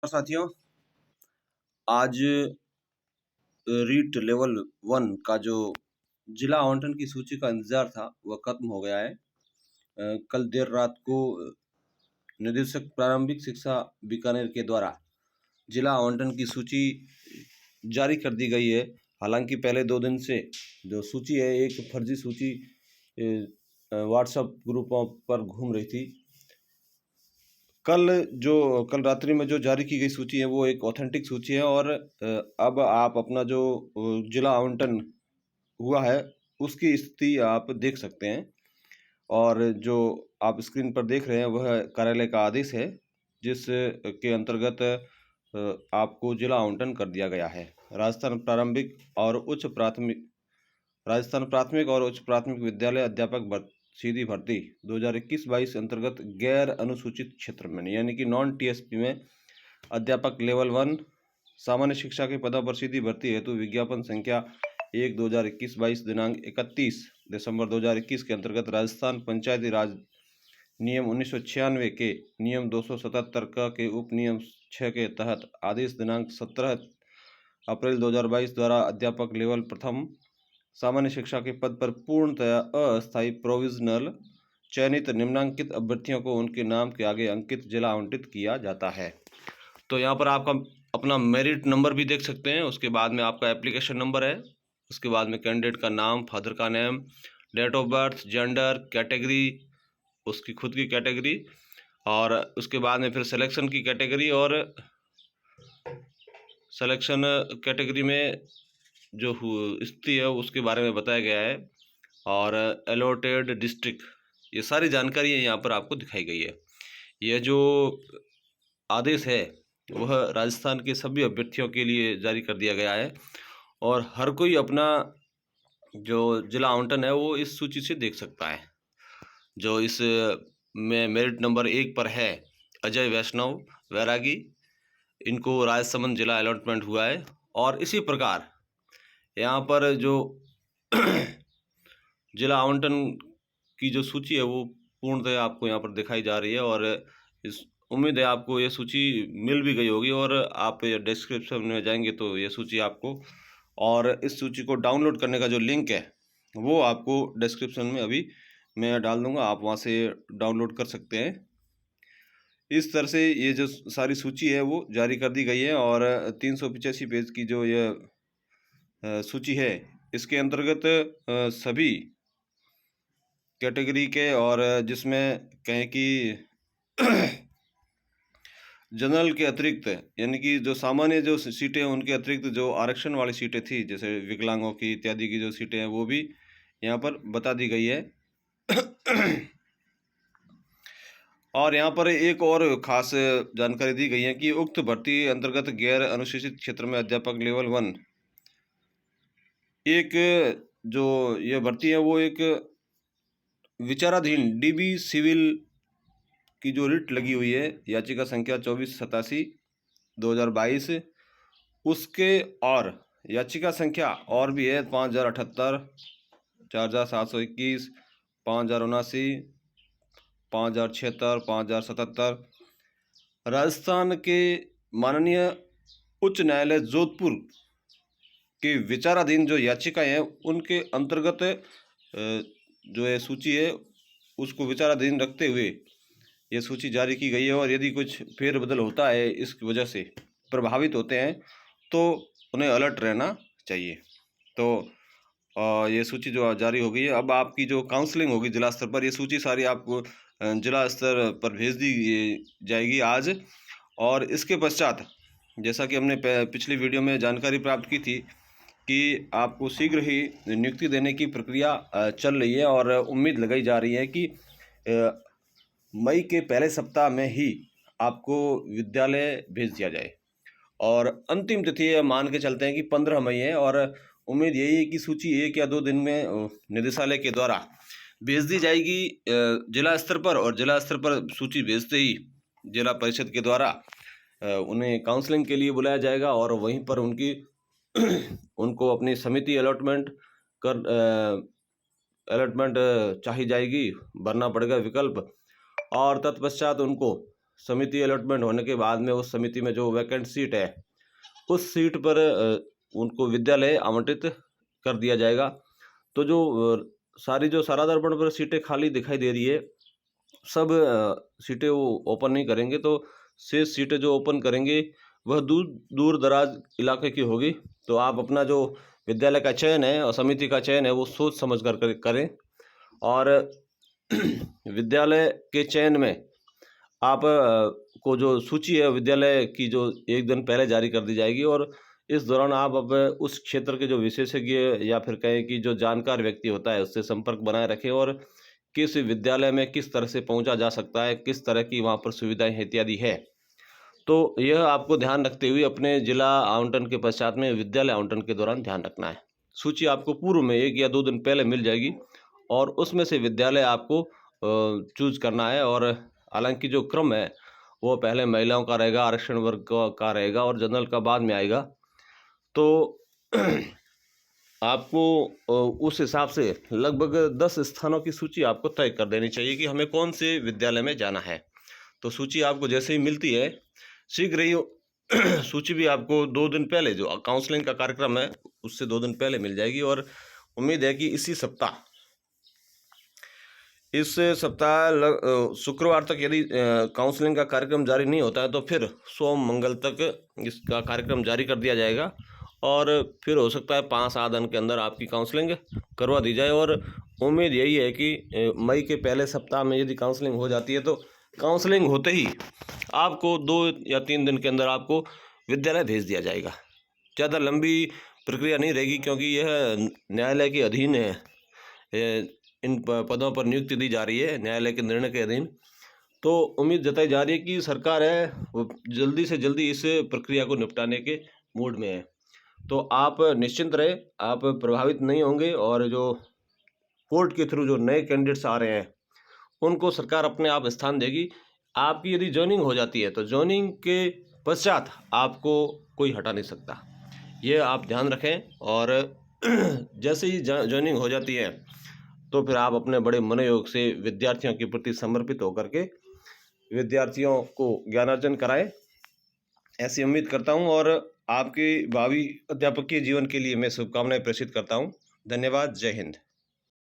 साथियों, आज रीट लेवल 1 का जो जिला आवंटन की सूची का इंतजार था वह खत्म हो गया है। कल देर रात को निदेशक प्रारंभिक शिक्षा बीकानेर के द्वारा जिला आवंटन की सूची जारी कर दी गई है। हालांकि पहले 2 दिन से जो सूची है एक फर्जी सूची व्हाट्सएप ग्रुपों पर घूम रही थी। कल रात्रि में जो जारी की गई सूची है वो एक ऑथेंटिक सूची है और अब आप अपना जो जिला आवंटन हुआ है उसकी स्थिति आप देख सकते हैं। और जो आप स्क्रीन पर देख रहे हैं वह कार्यालय का आदेश है जिस के अंतर्गत आपको जिला आवंटन कर दिया गया है। राजस्थान प्राथमिक और उच्च प्राथमिक विद्यालय अध्यापक सीधी भर्ती 2021-22 अंतर्गत गैर अनुसूचित क्षेत्र में यानी कि नॉन टीएसपी में अध्यापक लेवल 1 सामान्य शिक्षा के पदों पर सीधी भर्ती हेतु विज्ञापन संख्या 1/2021-22 दिनांक 31 दिसंबर 2021 के अंतर्गत राजस्थान पंचायती राज नियम 1996 के नियम 277 के उप नियम 6 के तहत आदेश दिनांक 17 अप्रैल 2022 द्वारा अध्यापक लेवल प्रथम सामान्य शिक्षा के पद पर पूर्णतया अस्थायी प्रोविजनल चयनित निम्नांकित अभ्यर्थियों को उनके नाम के आगे अंकित जिला आवंटित किया जाता है। तो यहाँ पर आपका अपना मेरिट नंबर भी देख सकते हैं। उसके बाद में आपका एप्लीकेशन नंबर है, उसके बाद में कैंडिडेट का नाम, फादर का name, date of birth, gender, category, उसकी खुद की कैटेगरी, और उसके बाद में फिर सिलेक्शन की कैटेगरी, और सिलेक्शन कैटेगरी में जो स्थिति है उसके बारे में बताया गया है, और अलॉटेड डिस्ट्रिक्ट, ये सारी जानकारी यहाँ पर आपको दिखाई गई है। यह जो आदेश है वह राजस्थान के सभी अभ्यर्थियों के लिए जारी कर दिया गया है और हर कोई अपना जो जिला आवंटन है वो इस सूची से देख सकता है। जो इस में मेरिट नंबर 1 पर है अजय वैष्णव वैरागी, इनको राजसमंद जिला अलॉटमेंट हुआ है। और इसी प्रकार यहाँ पर जो जिला आवंटन की जो सूची है वो पूर्णतः आपको यहाँ पर दिखाई जा रही है, और इस उम्मीद है आपको ये सूची मिल भी गई होगी, और आप डिस्क्रिप्शन में जाएंगे तो ये सूची आपको, और इस सूची को डाउनलोड करने का जो लिंक है वो आपको डिस्क्रिप्शन में अभी मैं डाल दूंगा, आप वहाँ से डाउनलोड कर सकते हैं। इस तरह से ये जो सारी सूची है वो जारी कर दी गई है, और 385 पेज की जो ये सूची है इसके अंतर्गत सभी कैटेगरी के, और जिसमें कहें कि जनरल के अतिरिक्त यानी कि जो सामान्य जो सीटें हैं उनके अतिरिक्त जो आरक्षण वाली सीटें थी जैसे विकलांगों की इत्यादि की जो सीटें हैं वो भी यहाँ पर बता दी गई है। और यहाँ पर एक और खास जानकारी दी गई है कि उक्त भर्ती अंतर्गत गैर अनुसूचित क्षेत्र में अध्यापक लेवल 1 एक जो ये भर्ती है वो एक विचाराधीन डीबी सिविल की जो रिट लगी हुई है याचिका संख्या 2487/2022 उसके, और याचिका संख्या और भी है 5078, 4721, 5079, 5076, 5077 राजस्थान के माननीय उच्च न्यायालय जोधपुर के विचाराधीन जो याचिकाएं हैं उनके अंतर्गत जो ये सूची है उसको विचाराधीन रखते हुए ये सूची जारी की गई है, और यदि कुछ फेरबदल होता है इस वजह से प्रभावित होते हैं तो उन्हें अलर्ट रहना चाहिए। तो ये सूची जो जारी हो गई है, अब आपकी जो काउंसलिंग होगी जिला स्तर पर, ये सूची सारी आपको जिला स्तर पर भेज दी जाएगी आज। और इसके पश्चात जैसा कि हमने पिछली वीडियो में जानकारी प्राप्त की थी कि आपको शीघ्र ही नियुक्ति देने की प्रक्रिया चल रही है, और उम्मीद लगाई जा रही है कि मई के पहले सप्ताह में ही आपको विद्यालय भेज दिया जाए। और अंतिम तिथि मान के चलते हैं कि 15 मई है, और उम्मीद यही है कि सूची 1 या 2 दिन में निदेशालय के द्वारा भेज दी जाएगी जिला स्तर पर, और जिला स्तर पर सूची भेजते ही जिला परिषद के द्वारा उन्हें काउंसलिंग के लिए बुलाया जाएगा, और वहीं पर उनकी उनको अपनी समिति अलॉटमेंट चाहिए जाएगी, भरना पड़ेगा विकल्प, और तत्पश्चात उनको समिति अलॉटमेंट होने के बाद में उस समिति में जो वैकेंट सीट है उस सीट पर उनको विद्यालय आवंटित कर दिया जाएगा। तो जो सारी जो सारादर्पण पर सीटें खाली दिखाई दे रही है, सब सीटें वो ओपन नहीं करेंगे, तो शेष सीटें जो ओपन करेंगे वह दूर दूर दराज इलाके की होगी। तो आप अपना जो विद्यालय का चयन है और समिति का चयन है वो सोच समझ कर करें। और विद्यालय के चयन में आप को जो सूची है विद्यालय की जो एक दिन पहले जारी कर दी जाएगी, और इस दौरान आप अब उस क्षेत्र के जो विशेषज्ञ या फिर कहें कि जो जानकार व्यक्ति होता है उससे संपर्क बनाए रखें, और किस विद्यालय में किस तरह से पहुंचा जा सकता है, किस तरह की वहां पर सुविधाएं इत्यादि है। तो यह आपको ध्यान रखते हुए अपने जिला आवंटन के पश्चात में विद्यालय आवंटन के दौरान ध्यान रखना है। सूची आपको पूर्व में 1 या 2 दिन पहले मिल जाएगी, और उसमें से विद्यालय आपको चूज करना है। और हालांकि जो क्रम है वो पहले महिलाओं का रहेगा, आरक्षण वर्ग का रहेगा, और जनरल का बाद में आएगा। तो आपको उस हिसाब से लगभग 10 स्थानों की सूची आपको तय कर देनी चाहिए कि हमें कौन से विद्यालय में जाना है। तो सूची आपको जैसे ही मिलती है शीघ्र ही सूची भी आपको 2 दिन पहले, जो काउंसलिंग का कार्यक्रम है उससे 2 दिन पहले मिल जाएगी। और उम्मीद है कि इस सप्ताह शुक्रवार तक यदि काउंसलिंग का कार्यक्रम जारी नहीं होता है तो फिर सोम मंगल तक इसका कार्यक्रम जारी कर दिया जाएगा, और फिर हो सकता है 5-7 दिन के अंदर आपकी काउंसलिंग करवा दी जाए। और उम्मीद यही है कि मई के पहले सप्ताह में यदि काउंसलिंग हो जाती है तो काउंसलिंग होते ही आपको 2 या 3 दिन के अंदर आपको विद्यालय भेज दिया जाएगा। ज़्यादा लंबी प्रक्रिया नहीं रहेगी, क्योंकि यह न्यायालय के अधीन है। इन पदों पर नियुक्ति दी जा रही है न्यायालय के निर्णय के अधीन। तो उम्मीद जताई जा रही है कि सरकार है वो जल्दी से जल्दी इस प्रक्रिया को निपटाने के मूड में है। तो आप निश्चिंत रहे, आप प्रभावित नहीं होंगे। और जो कोर्ट के थ्रू जो नए कैंडिडेट्स आ रहे हैं उनको सरकार अपने आप स्थान देगी। आपकी यदि जॉइनिंग हो जाती है तो जॉइनिंग के पश्चात आपको कोई हटा नहीं सकता, ये आप ध्यान रखें। और जैसे ही जॉइनिंग हो जाती है तो फिर आप अपने बड़े मनोयोग से विद्यार्थियों के प्रति समर्पित होकर के विद्यार्थियों को ज्ञानार्जन कराएं, ऐसी उम्मीद करता हूं। और आपके भावी अध्यापकीय जीवन के लिए मैं शुभकामनाएं प्रेषित करता हूं। धन्यवाद। जय हिंद।